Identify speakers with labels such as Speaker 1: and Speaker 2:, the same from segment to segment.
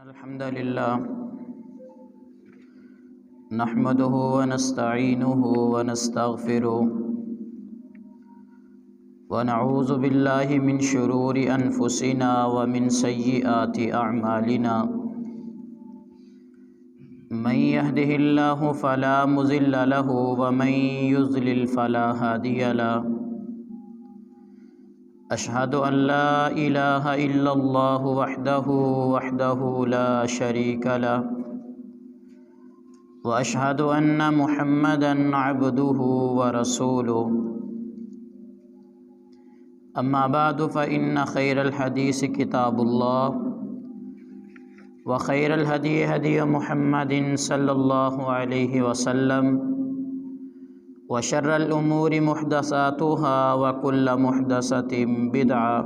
Speaker 1: الحمد لله نحمده ونستعينه ونستغفره ونعوذ بالله من شرور أنفسنا ومن سيئات أعمالنا من يهده الله فلا مضل له ومن يضلل فلا هادي له أشهد أن لا إله إلا الله وحده لا شريك له وأشهد أن محمدًا عبده ورسوله أما بعد فإن خير الحديث كتاب الله وخير الهدي هدي محمد صلى الله عليه وسلم وشر الأمور محدثاتها وكل محدثة بدعة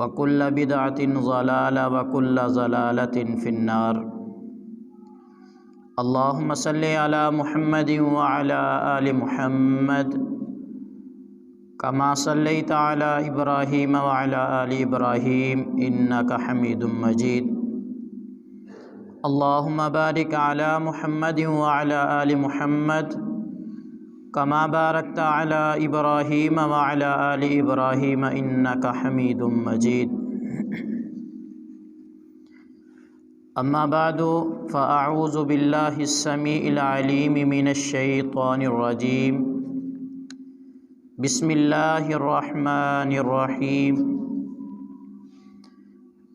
Speaker 1: وكل بدعة ضلالة وكل ضلالة في النار اللهم صل على محمد وعلى آل محمد كما صليت على إبراهيم وعلى آل إبراهيم إنك حميد مجيد اللهم بارك على محمد وعلى آل محمد كما باركت على إبراهيم وعلى آل إبراهيم إنك حميد مجيد أما بعد فأعوذ بالله السميع العليم من الشيطان الرجيم بسم الله الرحمن الرحيم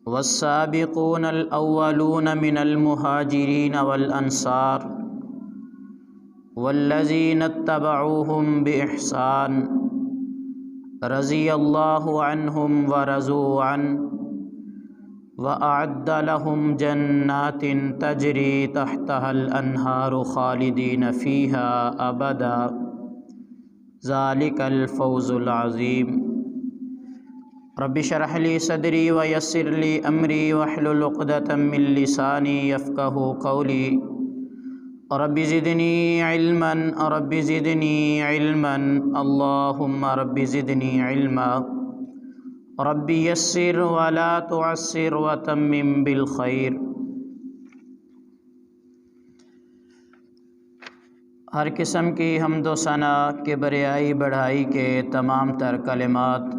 Speaker 1: والسابقون الأولون من المهاجرين والأنصار والذين اتبعوهم بإحسان رضي الله عنهم ورضوا عنه وأعد لهم جنات تجري تحتها الأنهار خالدين فيها أبدا ذلك الفوز العظيم رب اشرح لي صدري ويسر لي أمري واحلل عقدة من لساني يفقهوا قولي رب زدني علما رب زدني علما اللهم رب زدني علما رب يسر ولا تعسر وتمم بالخير۔ ہر قسم کی حمد و ثنا کبریائی بڑھائی کے تمام تر کلمات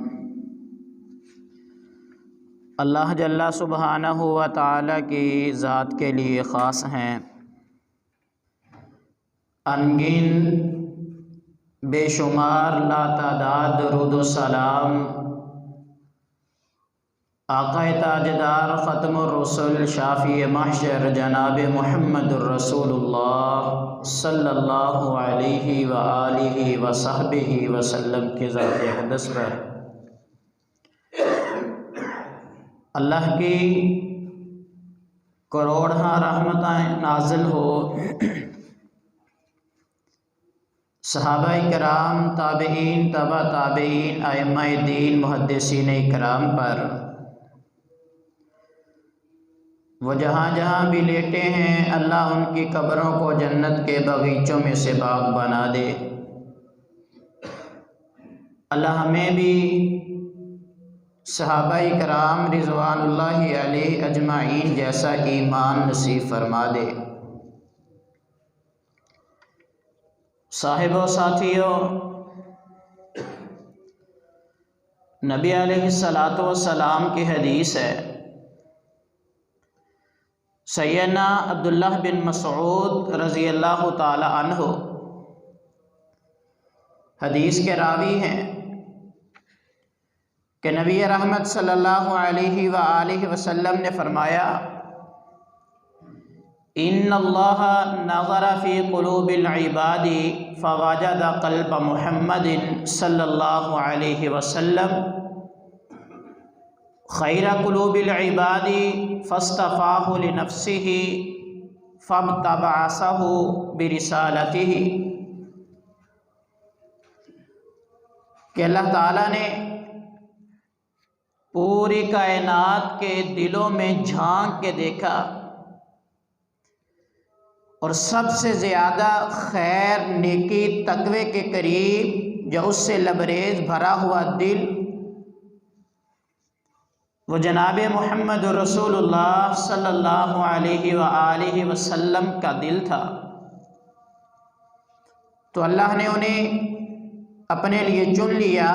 Speaker 1: اللہ جل سبحانہ و تعالی کی ذات کے لیے خاص ہیں۔ انگن بے شمار لاتعداد درود و سلام آقا تاجدار ختم الرسل شافی محشر جناب محمد الرسول اللہ صلی اللہ علیہ وآلہ وصحبہ وسلم کی ذات اقدس پر اللہ کی کروڑہا رحمتیں نازل ہو، صحابہ کرام، تابعین، تبع تابعین، ائمہ دین، محدثین اکرام پر، وہ جہاں جہاں بھی لیٹے ہیں اللہ ان کی قبروں کو جنت کے باغیچوں میں سے باغ بنا دے۔ اللہ ہمیں بھی صحابہ کرام رضوان اللہ علیہ اجمعین جیسا ایمان نصیب فرما دے۔ صاحب و ساتھیوں، نبی علیہ السلام کی حدیث ہے، سیدنا عبداللہ بن مسعود رضی اللہ تعالی عنہ حدیث کے راوی ہیں کہ نبی رحمت صلی اللہ علیہ وآلہ وسلم نے فرمایا، ان اللہ نظر فی قلوب العباد فوجد قلب محمد صلی اللہ علیہ وسلم خیر قلوب العباد فاصطفاہ لنفسہ فابتعثہ برسالتہ، کہ اللہ تعالیٰ نے پوری کائنات کے دلوں میں جھانک کے دیکھا اور سب سے زیادہ خیر، نیکی، تقوی کے قریب جو اس سے لبریز بھرا ہوا دل وہ جناب محمد رسول اللہ صلی اللہ علیہ وآلہ وسلم کا دل تھا، تو اللہ نے انہیں اپنے لیے چن لیا،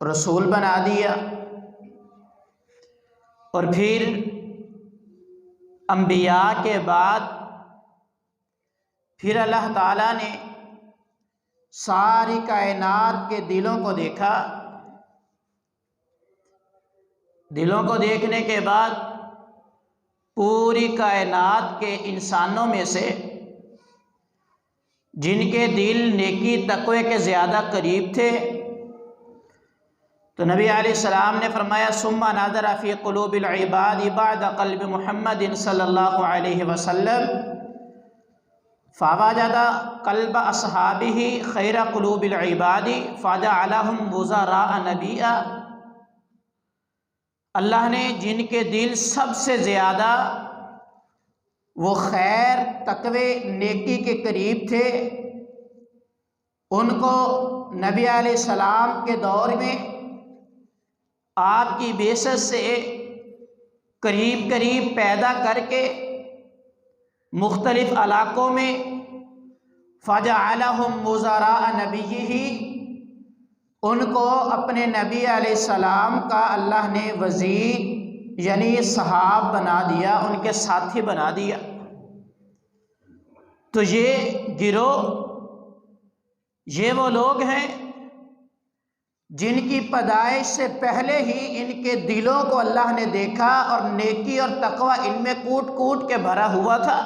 Speaker 1: رسول بنا دیا، اور پھر انبیاء کے بعد پھر اللہ تعالیٰ نے ساری کائنات کے دلوں کو دیکھا۔ دلوں کو دیکھنے کے بعد پوری کائنات کے انسانوں میں سے جن کے دل نیکی تقوی کے زیادہ قریب تھے، تو نبی علیہ السلام نے فرمایا ثم نظر فی قلوب العباد بعد قلب محمد صلی اللہ علیہ وسلم فوجد قلب اصحابہ خیر قلوب العباد فجعلہم وزراء نبیہ۔ اللہ نے جن کے دل سب سے زیادہ وہ خیر تقوی نیکی کے قریب تھے، ان کو نبی علیہ السلام کے دور میں آپ کی بعثت سے قریب قریب پیدا کر کے مختلف علاقوں میں فجعلہم وزراء نبیہ، ان کو اپنے نبی علیہ السلام کا اللہ نے وزیر یعنی صحاب بنا دیا، ان کے ساتھی بنا دیا۔ تو یہ گروہ، یہ وہ لوگ ہیں جن کی پیدائش سے پہلے ہی ان کے دلوں کو اللہ نے دیکھا اور نیکی اور تقوی ان میں کوٹ کوٹ کے بھرا ہوا تھا۔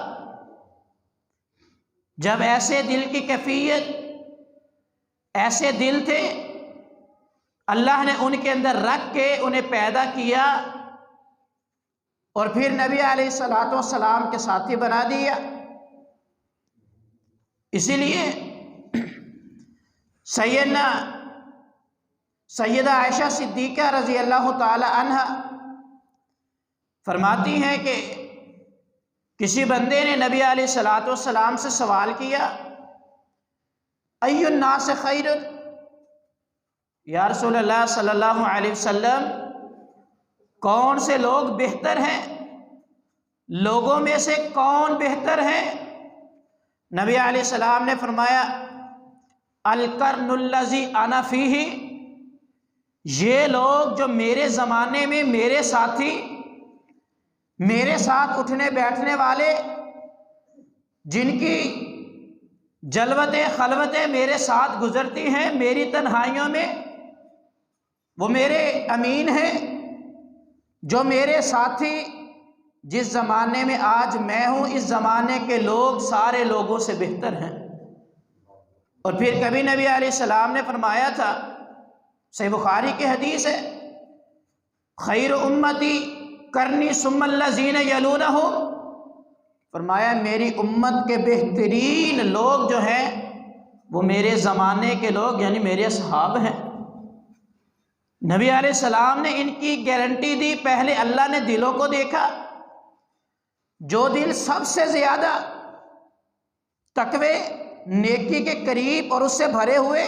Speaker 1: جب ایسے دل کی کیفیت، ایسے دل تھے، اللہ نے ان کے اندر رکھ کے انہیں پیدا کیا اور پھر نبی علیہ الصلوۃ والسلام کے ساتھی بنا دیا۔ اسی لیے سیدہ عائشہ صدیقہ رضی اللہ تعالی عنہ فرماتی ہیں کہ کسی بندے نے نبی علیہ الصلوۃ والسلام سے سوال کیا ای الناس خیر، یا رسول اللہ صلی اللہ علیہ وسلم کون سے لوگ بہتر ہیں، لوگوں میں سے کون بہتر ہیں؟ نبی علیہ السلام نے فرمایا القرن الذی انا فیہ، یہ لوگ جو میرے زمانے میں میرے ساتھی، میرے ساتھ اٹھنے بیٹھنے والے، جن کی جلوتیں خلوتیں میرے ساتھ گزرتی ہیں میری تنہائیوں میں، وہ میرے امین ہیں، جو میرے ساتھی جس زمانے میں آج میں ہوں، اس زمانے کے لوگ سارے لوگوں سے بہتر ہیں۔ اور پھر کبھی نبی علیہ السلام نے فرمایا تھا، صحیح بخاری کی حدیث ہے، خیر امتی کرنی ثم الذین یلونہم، فرمایا میری امت کے بہترین لوگ جو ہیں وہ میرے زمانے کے لوگ یعنی میرے اصحاب ہیں۔ نبی علیہ السلام نے ان کی گارنٹی دی۔ پہلے اللہ نے دلوں کو دیکھا، جو دل سب سے زیادہ تقوی نیکی کے قریب اور اس سے بھرے ہوئے،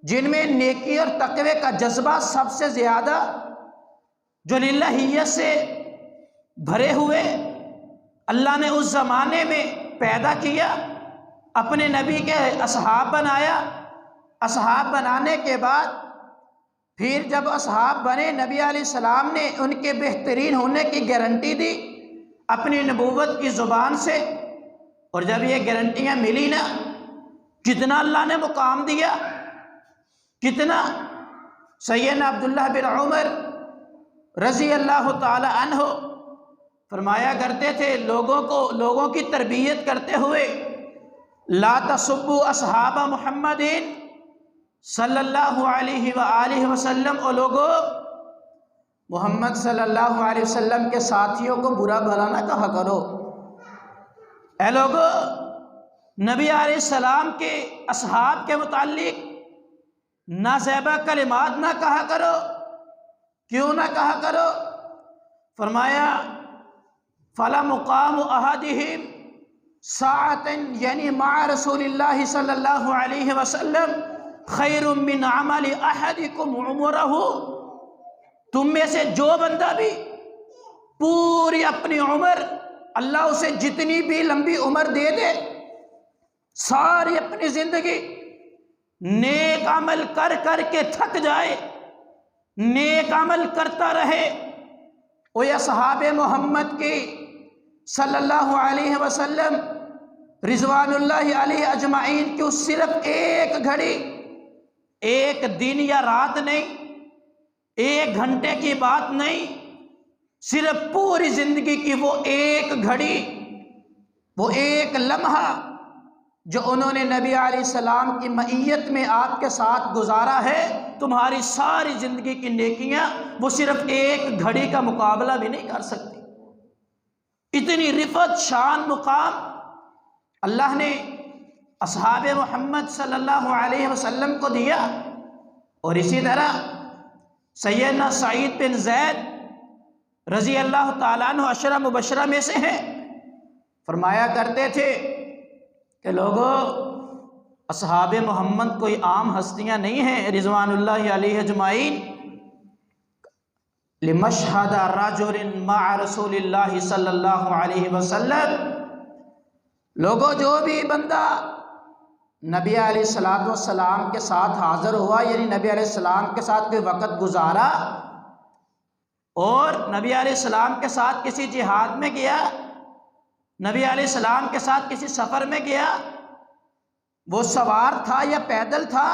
Speaker 1: جن میں نیکی اور تقوی کا جذبہ سب سے زیادہ، جو للہیت سے بھرے ہوئے، اللہ نے اس زمانے میں پیدا کیا، اپنے نبی کے اصحاب بنایا۔ اصحاب بنانے کے بعد پھر جب اصحاب بنے، نبی علیہ السلام نے ان کے بہترین ہونے کی گارنٹی دی اپنی نبوت کی زبان سے۔ اور جب یہ گارنٹیاں ملی نا، کتنا اللہ نے مقام دیا، کتنا۔ سیدنا عبداللہ بن عمر رضی اللہ تعالی عنہ فرمایا کرتے تھے لوگوں کی تربیت کرتے ہوئے، لا تسبوا اصحاب محمد صلی اللہ علیہ وآلہ وسلم، اور لوگوں محمد صلی اللہ علیہ وسلم کے ساتھیوں کو برا بھلا نہ کہا کرو۔ اے لوگوں، نبی علیہ السلام کے اصحاب کے متعلق نازیبہ کلمات نہ کہا کرو۔ کیوں نہ کہا کرو؟ فرمایا فلا مقام احدہم ساعۃ یعنی مع رسول اللہ صلی اللہ علیہ وسلم خیر من عمل احدکم عمرہ، تم میں سے جو بندہ بھی پوری اپنی عمر، اللہ اسے جتنی بھی لمبی عمر دے دے، ساری اپنی زندگی نیک عمل کر کر کے تھک جائے، نیک عمل کرتا رہے، وہ اصحاب محمد کی صلی اللہ علیہ وسلم رضوان اللہ علیہ اجمعین کی صرف ایک گھڑی، ایک دن یا رات نہیں، ایک گھنٹے کی بات نہیں، صرف پوری زندگی کی وہ ایک گھڑی، وہ ایک لمحہ جو انہوں نے نبی علیہ السلام کی معیت میں آپ کے ساتھ گزارا ہے، تمہاری ساری زندگی کی نیکیاں وہ صرف ایک گھڑی کا مقابلہ بھی نہیں کر سکتی۔ اتنی رفعت، شان، مقام اللہ نے اصحاب محمد صلی اللہ علیہ وسلم کو دیا۔ اور اسی طرح سیدنا سعید بن زید رضی اللہ تعالیٰ عنہ عشرہ مبشرہ میں سے ہیں، فرمایا کرتے تھے کہ لوگوں، اصحاب محمد کوئی عام ہستیاں نہیں ہیں رضوان اللہ علیہ اجمعین، لمشہد رجل مع رسول اللہ صلی اللہ علیہ وسلم، لوگوں جو بھی بندہ نبی علیہ السلام کے ساتھ حاضر ہوا، یعنی نبی علیہ السلام کے ساتھ کوئی وقت گزارا اور نبی علیہ السلام کے ساتھ کسی جہاد میں گیا، نبی علیہ السلام کے ساتھ کسی سفر میں گیا، وہ سوار تھا یا پیدل تھا،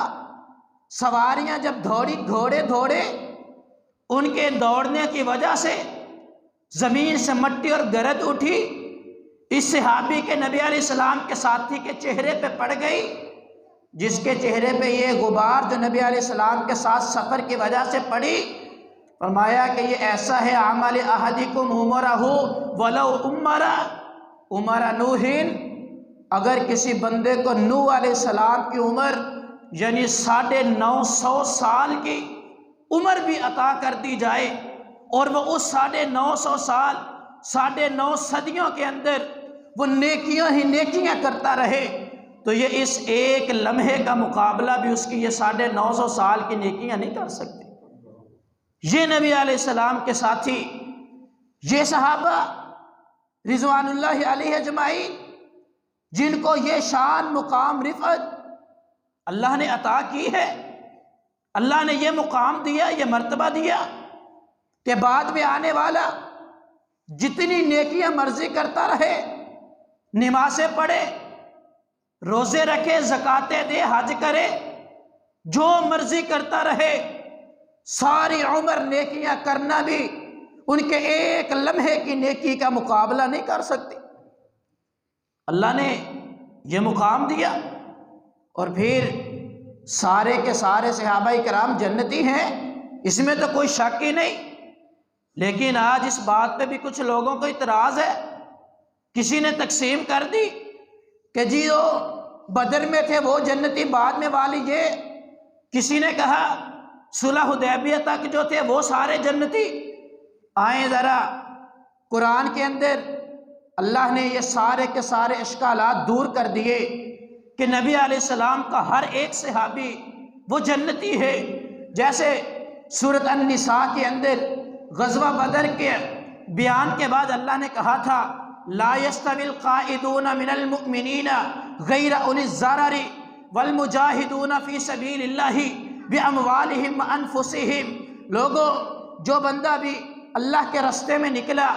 Speaker 1: سواریاں جب دوڑی، گھوڑے دوڑے، ان کے دوڑنے کی وجہ سے زمین سے مٹی اور گرد اٹھی، اس صحابی کے نبی علیہ السلام کے ساتھی کے چہرے پہ پڑ گئی، جس کے چہرے پہ یہ غبار جو نبی علیہ السلام کے ساتھ سفر کی وجہ سے پڑی، فرمایا کہ یہ ایسا ہے عمل احدکم عمرہ ولو عمر نوح، اگر کسی بندے کو نوح علیہ السلام کی عمر یعنی 950 سال کی عمر بھی عطا کر دی جائے اور وہ اس 950 سال، 9.5 صدیوں کے اندر وہ نیکیاں ہی نیکیاں کرتا رہے، تو یہ اس ایک لمحے کا مقابلہ بھی اس کی یہ 950 سال کی نیکیاں نہیں کر سکتے۔ یہ نبی علیہ السلام کے ساتھی، یہ صحابہ رضوان اللہ علیہ اجمعین، جن کو یہ شان، مقام، رفعت اللہ نے عطا کی ہے، اللہ نے یہ مقام دیا، یہ مرتبہ دیا کہ بعد میں آنے والا جتنی نیکیاں مرضی کرتا رہے، نمازیں پڑھے، روزے رکھے، زکاتیں دے، حج کرے، جو مرضی کرتا رہے، ساری عمر نیکیاں کرنا بھی ان کے ایک لمحے کی نیکی کا مقابلہ نہیں کر سکتی۔ اللہ نے یہ مقام دیا، اور پھر سارے کے سارے صحابہ کرام جنتی ہیں، اس میں تو کوئی شک ہی نہیں، لیکن آج اس بات پہ بھی کچھ لوگوں کو اعتراض ہے، کسی نے تقسیم کر دی کہ جی وہ بدر میں تھے وہ جنتی، بعد میں والی یہ، کسی نے کہا صلح حدیبیہ تک جو تھے وہ سارے جنتی۔ آئیں ذرا قرآن کے اندر اللہ نے یہ سارے کے سارے اشکالات دور کر دیے کہ نبی علیہ السلام کا ہر ایک صحابی وہ جنتی ہے۔ جیسے سورۃ النساء کے اندر غزوہ بدر کے بیان کے بعد اللہ نے کہا تھا لا يستوي القائدون من المؤمنین غیر اولی الضرر والمجاہدون فی سبیل اللہ باموالہم وانفسہم، لوگوں جو بندہ بھی اللہ کے راستے میں نکلا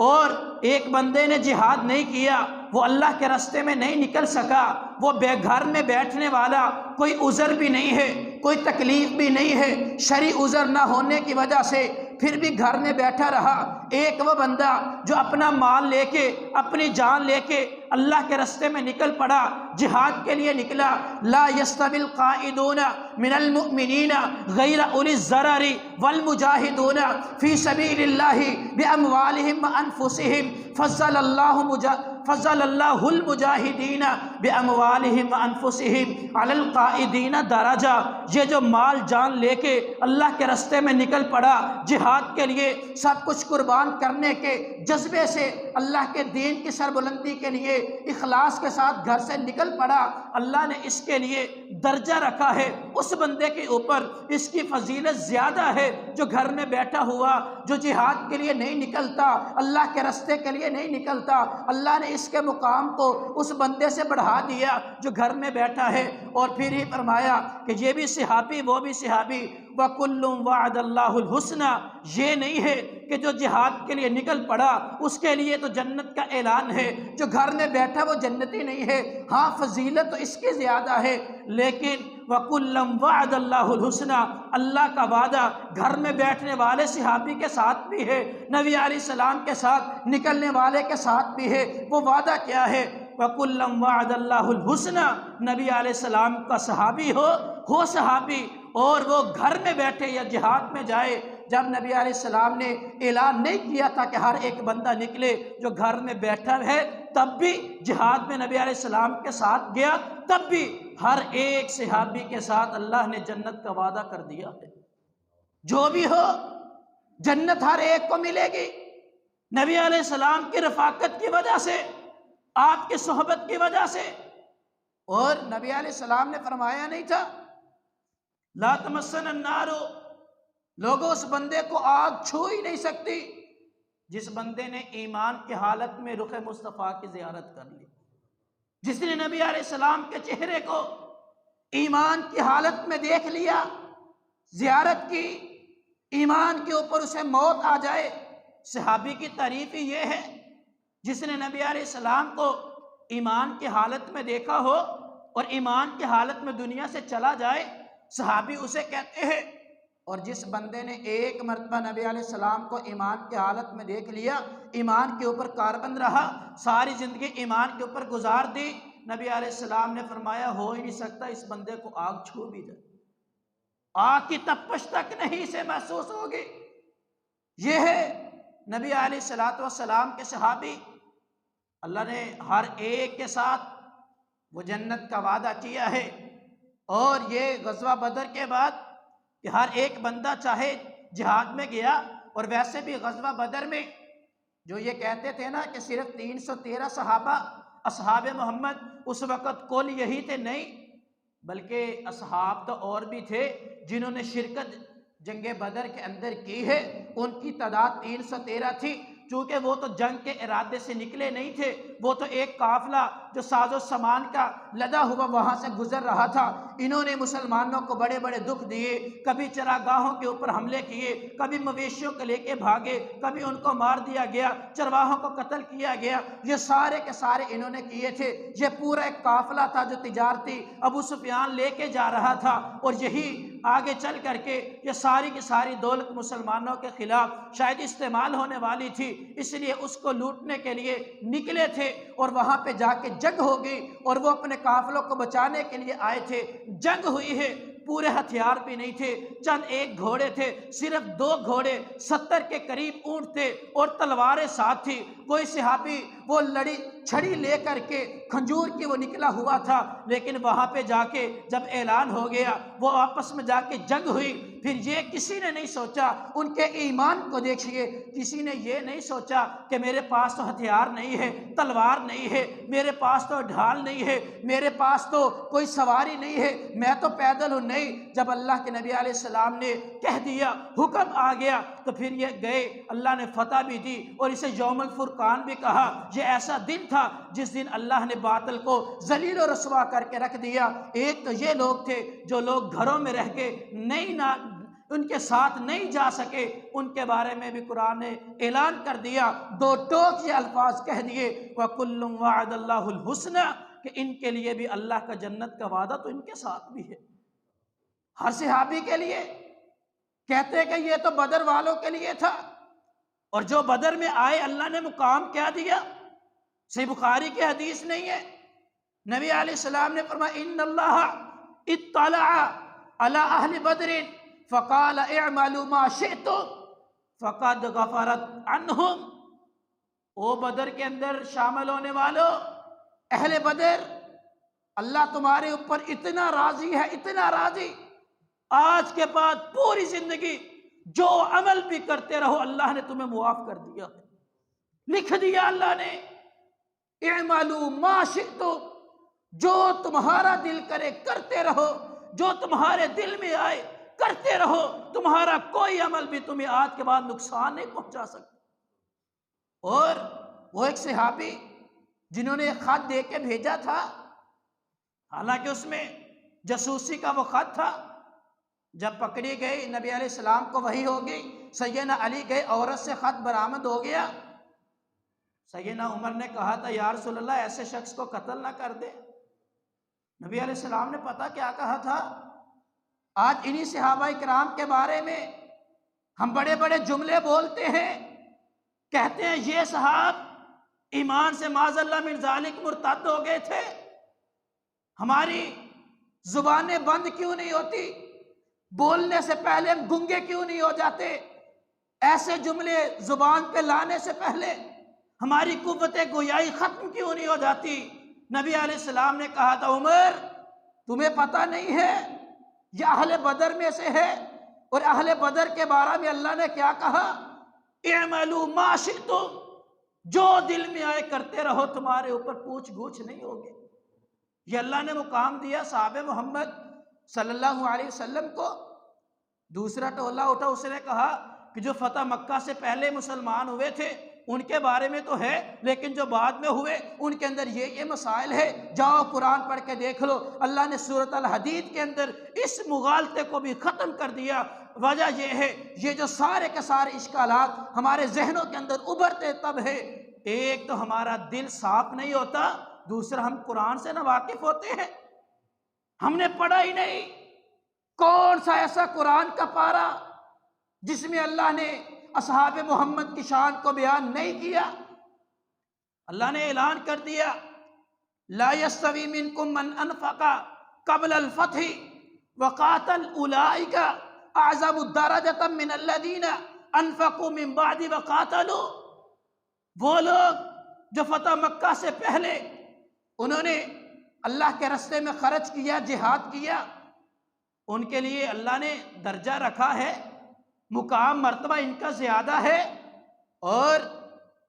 Speaker 1: اور ایک بندے نے جہاد نہیں کیا، وہ اللہ کے راستے میں نہیں نکل سکا، وہ بے گھر میں بیٹھنے والا، کوئی عذر بھی نہیں ہے، کوئی تکلیف بھی نہیں ہے، شرعی عذر نہ ہونے کی وجہ سے پھر بھی گھر میں بیٹھا رہا، ایک وہ بندہ جو اپنا مال لے کے، اپنی جان لے کے اللہ کے راستے میں نکل پڑا، جہاد کے لیے نکلا، لا يستوی القائدون من المؤمنین غیر اولی الضرر والمجاہدون فی سبیل اللہ باموالہم وانفسہم فضل اللہ المجاہدین بِأَمْوَالِهِمْ وَأَنفُسِهِمْ عَلَى الْقَائِدِينَ دَرَجَةً، یہ جو مال جان لے کے اللہ کے راستے میں نکل پڑا جہاد کے لیے، سب کچھ قربان کرنے کے جذبے سے اللہ کے دین کی سربلندی کے لیے اخلاص کے ساتھ گھر سے نکل پڑا، اللہ نے اس کے لیے درجہ رکھا ہے۔ اس بندے کے اوپر اس کی فضیلت زیادہ ہے جو گھر میں بیٹھا ہوا، جو جہاد کے لیے نہیں نکلتا، اللہ کے راستے کے لیے نہیں نکلتا۔ اللہ نے اس کے مقام کو اس بندے سے بڑھا دیا جو گھر میں بیٹھا ہے۔ اور پھر ہی فرمایا کہ یہ بھی صحابی وہ بھی صحابی، وَكُلٌّ وَعَدَ اللَّهُ الْحُسْنَى، یہ نہیں ہے کہ جو جہاد کے لیے نکل پڑا اس کے لیے تو جنت کا اعلان ہے، جو گھر میں بیٹھا وہ جنتی نہیں ہے۔ ہاں فضیلت تو اس کی زیادہ ہے، لیکن وَكُلًّا وَعَدَ اللَّهُ الْحُسْنَى، اللہ کا وعدہ گھر میں بیٹھنے والے صحابی کے ساتھ بھی ہے، نبی علیہ السلام کے ساتھ نکلنے والے کے ساتھ بھی ہے۔ وہ وعدہ کیا ہے؟ وَكُلًّا وَعَدَ اللَّهُ الْحُسْنَى، نبی علیہ السلام کا صحابی ہو صحابی، اور وہ گھر میں بیٹھے یا جہاد میں جائے۔ جب نبی علیہ السلام نے اعلان نہیں کیا تھا کہ ہر ایک بندہ نکلے جو گھر میں بیٹھا ہے، تب بھی جہاد میں نبی علیہ السلام کے ساتھ گیا، تب بھی ہر ایک صحابی کے ساتھ اللہ نے جنت کا وعدہ کر دیا ہے۔ جو بھی ہو جنت ہر ایک کو ملے گی، نبی علیہ السلام کی رفاقت کی وجہ سے، آپ کی صحبت کی وجہ سے۔ اور نبی علیہ السلام نے فرمایا نہیں تھا لا تمسن النار، لوگوں اس بندے کو آگ چھو ہی نہیں سکتی جس بندے نے ایمان کی حالت میں رخ مصطفیٰ کی زیارت کر لی، جس نے نبی علیہ السلام کے چہرے کو ایمان کی حالت میں دیکھ لیا، زیارت کی، ایمان کے اوپر اسے موت آ جائے۔ صحابی کی تعریف ہی یہ ہے جس نے نبی علیہ السلام کو ایمان کی حالت میں دیکھا ہو اور ایمان کی حالت میں دنیا سے چلا جائے، صحابی اسے کہتے ہیں۔ اور جس بندے نے ایک مرتبہ نبی علیہ السلام کو ایمان کی حالت میں دیکھ لیا، ایمان کے اوپر کاربند رہا، ساری زندگی ایمان کے اوپر گزار دی، نبی علیہ السلام نے فرمایا ہو ہی نہیں سکتا اس بندے کو آگ چھو بھی جائے، آگ کی تپش تک نہیں اسے محسوس ہوگی۔ یہ ہے نبی علیہ السلام کے صحابی۔ اللہ نے ہر ایک کے ساتھ وہ جنت کا وعدہ کیا ہے۔ اور یہ غزوہ بدر کے بعد کہ ہر ایک بندہ چاہے جہاد میں گیا، اور ویسے بھی غزوہ بدر میں جو یہ کہتے تھے نا کہ صرف 313 صحابہ اصحاب محمد، اس وقت کل یہی تھے، نہیں بلکہ اصحاب تو اور بھی تھے جنہوں نے شرکت جنگ بدر کے اندر کی ہے، ان کی تعداد 313 تھی۔ چونکہ وہ تو جنگ کے ارادے سے نکلے نہیں تھے، وہ تو ایک قافلہ جو ساز و سامان کا لدا ہوا وہاں سے گزر رہا تھا۔ انہوں نے مسلمانوں کو بڑے بڑے دکھ دیے، کبھی چراگاہوں کے اوپر حملے کیے، کبھی مویشیوں کو لے کے بھاگے، کبھی ان کو مار دیا گیا، چرواہوں کو قتل کیا گیا، یہ سارے کے سارے انہوں نے کیے تھے۔ یہ پورا ایک قافلہ تھا جو تجارتی ابو سفیان لے کے جا رہا تھا، اور یہی آگے چل کر کے یہ ساری کی ساری دولت مسلمانوں کے خلاف شاید استعمال ہونے والی تھی، اس لیے اس کو لوٹنے کے لیے نکلے تھے، اور وہاں پہ جا کے جنگ ہو گئی، اور وہ اپنے قافلوں کو بچانے کے لیے آئے تھے۔ جنگ ہوئی ہے، پورے ہتھیار بھی نہیں تھے، چند ایک گھوڑے تھے، صرف 2 گھوڑے، 70 کے قریب اونٹ تھے، اور تلواریں ساتھ تھی۔ کوئی صحابی وہ لڑی چھڑی لے کر کے کھنجور کی وہ نکلا ہوا تھا، لیکن وہاں پہ جا کے جب اعلان ہو گیا، وہ آپس میں جا کے جنگ ہوئی۔ پھر یہ کسی نے نہیں سوچا، ان کے ایمان کو دیکھیے، کسی نے یہ نہیں سوچا کہ میرے پاس تو ہتھیار نہیں ہے، تلوار نہیں ہے، میرے پاس تو ڈھال نہیں ہے، میرے پاس تو کوئی سواری نہیں ہے، میں تو پیدل ہوں۔ نہیں، جب اللہ کے نبی علیہ السلام نے کہہ دیا، حکم آ گیا، تو پھر یہ گئے، اللہ نے فتح بھی دی، اور اسے یوم الفرقان بھی کہا۔ یہ ایسا دن تھا جس دن اللہ نے باطل کو ذلیل و رسوا کر کے رکھ دیا۔ ایک تو یہ لوگ تھے جو لوگ گھروں میں رہ کے ان کے ساتھ نہیں جا سکے، ان کے بارے میں بھی قرآن نے اعلان کر دیا، 2 ٹوک یہ الفاظ کہہ دیے، وَكُلٌّ وَعَدَ اللَّهُ الْحُسْنَى، کہ ان کے لیے بھی اللہ کا جنت کا وعدہ تو ان کے ساتھ بھی ہے۔ ہر صحابی کے لیے کہتے کہ یہ تو بدر والوں کے لیے تھا، اور جو بدر میں آئے اللہ نے مقام کیا دیا، صحیح بخاری کی حدیث نہیں ہے، نبی علیہ السلام نے فرمایا ان اللہ اطلع علی اہل بدر فقال اعملوا ما شئتم فقد غفرت عنہم۔ او بدر کے اندر شامل ہونے والوں، اہل بدر،
Speaker 2: اللہ تمہارے اوپر اتنا راضی ہے، اتنا راضی، آج کے بعد پوری زندگی جو عمل بھی کرتے رہو اللہ نے تمہیں معاف کر دیا، لکھ دیا اللہ نے، اعملوا ما شئتم، جو تمہارا دل کرے کرتے رہو، جو تمہارے دل میں آئے کرتے رہو، تمہارا کوئی عمل بھی تمہیں آج کے بعد نقصان نہیں پہنچا سکتا۔ اور وہ ایک صحابی جنہوں نے ایک خط دے کے بھیجا تھا، حالانکہ اس میں جاسوسی کا وہ خط تھا، جب پکڑی گئی نبی علیہ السلام کو وحی ہو گئی، سیدنا علی گئے، عورت سے خط برآمد ہو گیا، سیدنا عمر نے کہا تھا یا رسول اللہ ایسے شخص کو قتل نہ کر دے۔ نبی علیہ السلام نے پتہ کیا کہا تھا؟ آج انہی صحابہ کرام کے بارے میں ہم بڑے بڑے جملے بولتے ہیں، کہتے ہیں یہ صحاب ایمان سے معاذ اللہ من ذالک مرتد ہو گئے تھے، ہماری زبانیں بند کیوں نہیں ہوتی؟ بولنے سے پہلے ہم گنگے کیوں نہیں ہو جاتے؟ ایسے جملے زبان پہ لانے سے پہلے ہماری قوت گویائی ختم کیوں نہیں ہو جاتی؟ نبی علیہ السلام نے کہا تھا عمر تمہیں پتہ نہیں ہے یہ اہل بدر میں سے ہے، اور اہل بدر کے بارے میں اللہ نے کیا کہا؟ اعملوا ما شئتم، جو دل میں آئے کرتے رہو، تمہارے اوپر پوچھ گچھ نہیں ہوگی۔ یہ اللہ نے مقام دیا صحابہ محمد صلی اللہ علیہ وسلم کو۔ دوسرا ٹولہ اٹھا، اس نے کہا کہ جو فتح مکہ سے پہلے مسلمان ہوئے تھے ان کے بارے میں تو ہے، لیکن جو بعد میں ہوئے ان کے اندر یہ مسائل ہے، جاؤ قرآن پڑھ کے دیکھ لو۔ اللہ نے سورۃ الحدید کے اندر اس مغالطے کو بھی ختم کر دیا۔ وجہ یہ ہے، یہ جو سارے کے سارے اشکالات ہمارے ذہنوں کے اندر ابھرتے تب ہے، ایک تو ہمارا دل صاف نہیں ہوتا، دوسرا ہم قرآن سے نہ واقف ہوتے ہیں، ہم نے پڑھا ہی نہیں۔ کون سا ایسا قرآن کا پارہ جس میں اللہ نے اصحاب محمد کی شان کو بیان نہیں کیا؟ اللہ نے اعلان کر دیا لا يستوی منکم من انفق قبل الفتح وقاتل اولئک اعظم درجۃ من الذین انفقوا من بعد وقاتلوا، وہ لوگ جو فتح مکہ سے پہلے انہوں نے اللہ کے راستے میں خرچ کیا، جہاد کیا، ان کے لیے اللہ نے درجہ رکھا ہے، مقام مرتبہ ان کا زیادہ ہے۔ اور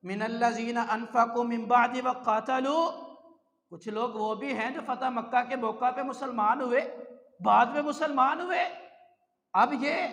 Speaker 2: من الذین انفقوا من بعد وقاتلوا، کچھ لوگ وہ بھی ہیں جو فتح مکہ کے موقع پہ مسلمان ہوئے، بعد میں مسلمان ہوئے۔ اب یہ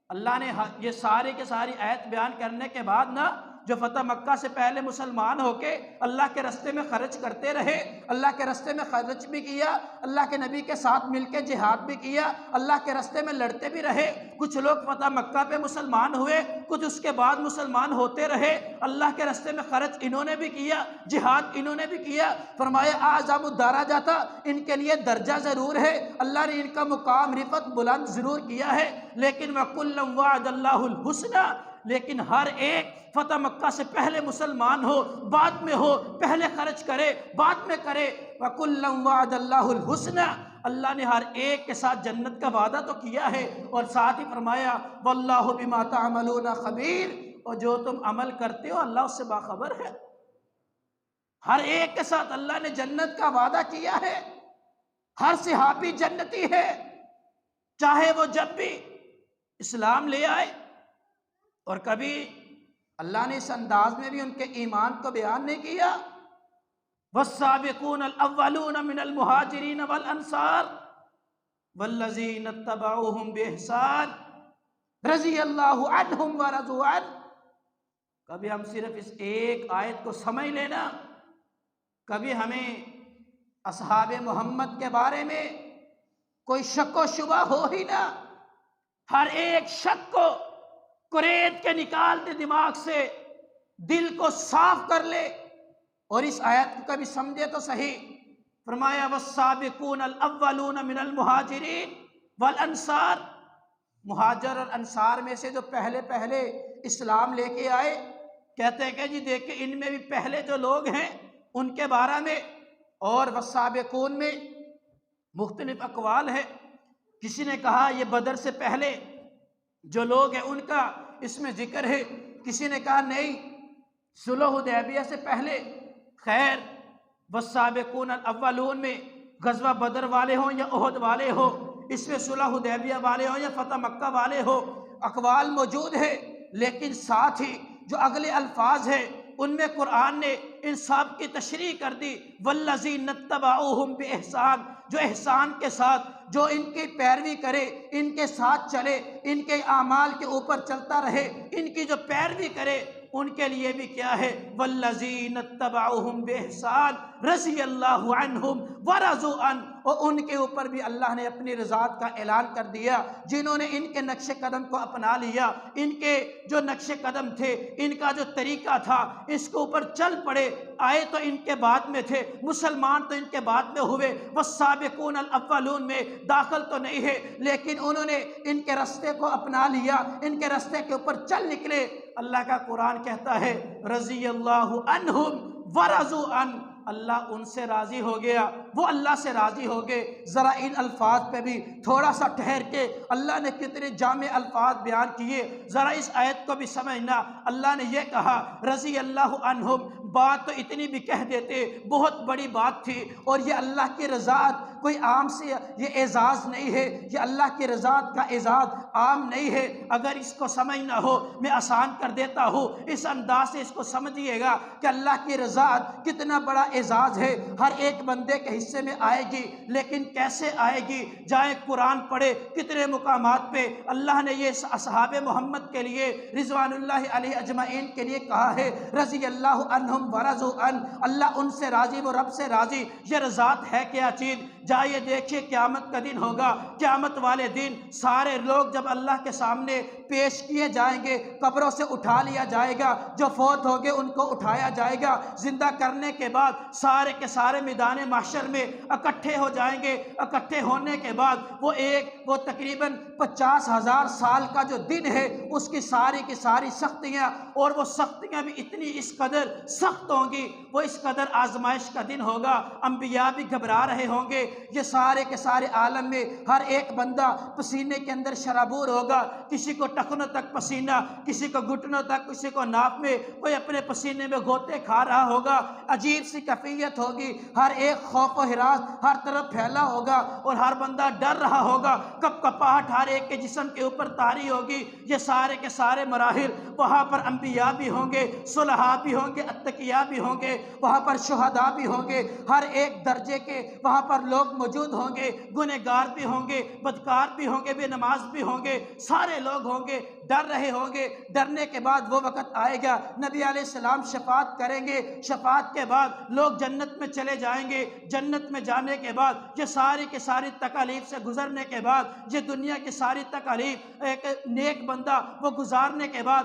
Speaker 2: اللہ نے یہ سارے کے ساری آیت بیان کرنے کے بعد نا، جو فتح مکہ سے پہلے مسلمان ہو کے اللہ کے راستے میں خرچ کرتے رہے، اللہ کے راستے میں خرچ بھی کیا، اللہ کے نبی کے ساتھ مل کے جہاد بھی کیا، اللہ کے راستے میں لڑتے بھی رہے، کچھ لوگ فتح مکہ پہ مسلمان ہوئے، کچھ اس کے بعد مسلمان ہوتے رہے، اللہ کے راستے میں خرچ انہوں نے بھی کیا، جہاد انہوں نے بھی کیا۔ فرمایا اعظم الدرجات، ان کے لیے درجہ ضرور ہے، اللہ نے ان کا مقام رفعت بلند ضرور کیا ہے، لیکن وَكُلًّا وَعَدَ اللَّهُ الْحُسْنَى، لیکن ہر ایک فتح مکہ سے پہلے مسلمان ہو، بعد میں ہو، پہلے خرچ کرے بعد میں کرے، وَكُلًّا وَعَدَ اللَّهُ الْحُسْنَى، اللہ نے ہر ایک کے ساتھ جنت کا وعدہ تو کیا ہے، اور ساتھ ہی فرمایا وَاللَّهُ بِمَا تَعْمَلُونَ خَبِيرٌ، اور جو تم عمل کرتے ہو اللہ اس سے باخبر ہے۔ ہر ایک کے ساتھ اللہ نے جنت کا وعدہ کیا ہے، ہر صحابی جنتی ہے، چاہے وہ جب بھی اسلام لے آئے، اور کبھی اللہ نے اس انداز میں بھی ان کے ایمان کو بیان نہیں کیا۔ والسابقون الاولون من المہاجرین والانصار والذین اتبعوہم باحسان رضی اللہ عنہم ورضوا عنہ۔ کبھی ہم صرف اس ایک آیت کو سمجھ لینا، کبھی ہمیں اصحاب محمد کے بارے میں کوئی شک و شبہ ہو ہی نہ، ہر ایک شک کو کریت کے نکال دے دماغ سے، دل کو صاف کر لے، اور اس آیت کو کبھی سمجھے تو صحیح۔ فرمایا والسابقون الاولون من المہاجرین والانصار، مہاجر اور انصار میں سے جو پہلے پہلے اسلام لے کے آئے، کہتے ہیں کہ جی دیکھیں ان میں بھی پہلے جو لوگ ہیں ان کے بارے میں، اور والسابقون میں مختلف اقوال ہے، کسی نے کہا یہ بدر سے پہلے جو لوگ ہیں ان کا اس میں ذکر ہے، کسی نے کہا نہیں صلح حدیبیہ سے پہلے۔ خیر والسابقون الاولون میں غزوہ بدر والے ہوں یا احد والے ہو، اس میں صلح حدیبیہ والے ہوں یا فتح مکہ والے ہو، اقوال موجود ہے، لیکن ساتھ ہی جو اگلے الفاظ ہیں ان میں قرآن نے ان سب کی تشریح کر دی، والذین اتبعوہم بإحسان، جو احسان کے ساتھ، جو ان کی پیروی کرے، ان کے ساتھ چلے، ان کے اعمال کے اوپر چلتا رہے، ان کی جو پیروی کرے، ان کے لیے بھی کیا ہے؟ والذین اتبعوہم بإحسان رضی اللہ عنہم ورضوا عنہ، اور ان کے اوپر بھی اللہ نے اپنی رضاعت کا اعلان کر دیا، جنہوں نے ان کے نقش قدم کو اپنا لیا، ان کے جو نقش قدم تھے، ان کا جو طریقہ تھا، اس کے اوپر چل پڑے۔ آئے تو ان کے بعد میں تھے، مسلمان تو ان کے بعد میں ہوئے، والسابقون الاولون میں داخل تو نہیں ہے، لیکن انہوں نے ان کے راستے کو اپنا لیا، ان کے راستے کے اوپر چل نکلے۔ اللہ کا قرآن کہتا ہے رضی اللہ عنہم ورضوا عنہ، اللہ ان سے راضی ہو گیا، وہ اللہ سے راضی ہو گئے۔ ذرا ان الفاظ پہ بھی تھوڑا سا ٹھہر کے، اللہ نے کتنے جامع الفاظ بیان کیے، ذرا اس آیت کو بھی سمجھنا۔ اللہ نے یہ کہا رضی اللہ عنہم، بات تو اتنی بھی کہہ دیتے، بہت بڑی بات تھی، اور یہ اللہ کی رضاعت کوئی عام سے یہ اعزاز نہیں ہے، یہ اللہ کی رضاعت کا اعزاز عام نہیں ہے۔ اگر اس کو سمجھنا ہو میں آسان کر دیتا ہوں، اس انداز سے اس کو سمجھیے گا کہ اللہ کی رضاعت کتنا بڑا اعزاز ہے، ہر ایک بندے کے حصے میں آئے گی، لیکن کیسے آئے گی؟ جائیں قرآن پڑھے، کتنے مقامات پہ اللہ نے یہ اصحاب محمد کے لیے رضوان اللہ علیہ اجمعین کے لیے کہا ہے رضی اللہ عنہم ورضوا عنہ، اللہ ان سے راضی، وہ رب سے راضی۔ یہ رضاعت ہے کیا چیز؟ جائیے دیکھیے، قیامت کا دن ہوگا، قیامت والے دن سارے لوگ جب اللہ کے سامنے پیش کیے جائیں گے، قبروں سے اٹھا لیا جائے گا، جو فوت ہو گئے ان کو اٹھایا جائے گا، زندہ کرنے کے بعد سارے کے سارے میدان محشر میں اکٹھے ہو جائیں گے۔ اکٹھے ہونے کے بعد وہ تقریباً 50,000 سال کا جو دن ہے، اس کی ساری سختیاں، اور وہ سختیاں بھی اتنی اس قدر سخت ہوں گی، وہ اس قدر آزمائش کا دن ہوگا، انبیاء بھی گھبرا رہے ہوں گے۔ یہ سارے کے سارے عالم میں ہر ایک بندہ پسینے کے اندر شرابور ہوگا، کسی کو ٹخنوں تک پسینہ، کسی کو گھٹنوں تک، کسی کو ناف میں، کوئی اپنے پسینے میں غوطے کھا رہا ہوگا، عجیب سی کیفیت ہوگی، ہر ایک خوف و ہراس ہر طرف پھیلا ہوگا، اور ہر بندہ ڈر رہا ہوگا، کپ کپاہٹ ہر ایک کے جسم کے اوپر طاری ہوگی۔ یہ سارے کے سارے مراحل، وہاں پر انبیاء بھی ہوں گے، صلحاء بھی ہوں گے، اتقیاء بھی ہوں گے، وہاں پر شہداء بھی ہوں گے، ہر ایک درجے کے وہاں پر لوگ موجود ہوں گے، گنہگار بھی ہوں گے، بدکار بھی ہوں گے، بے نماز بھی ہوں گے، سارے لوگ ہوں گے، ڈر رہے ہوں گے۔ ڈرنے کے بعد وہ وقت آئے گا، نبی علیہ السلام شفاعت کریں گے، شفاعت کے بعد لوگ جنت میں چلے جائیں گے۔ جنت میں جانے کے بعد یہ ساری کی ساری تکالیف سے گزرنے کے بعد، یہ دنیا کی ساری تکالیف ایک نیک بندہ وہ گزارنے کے بعد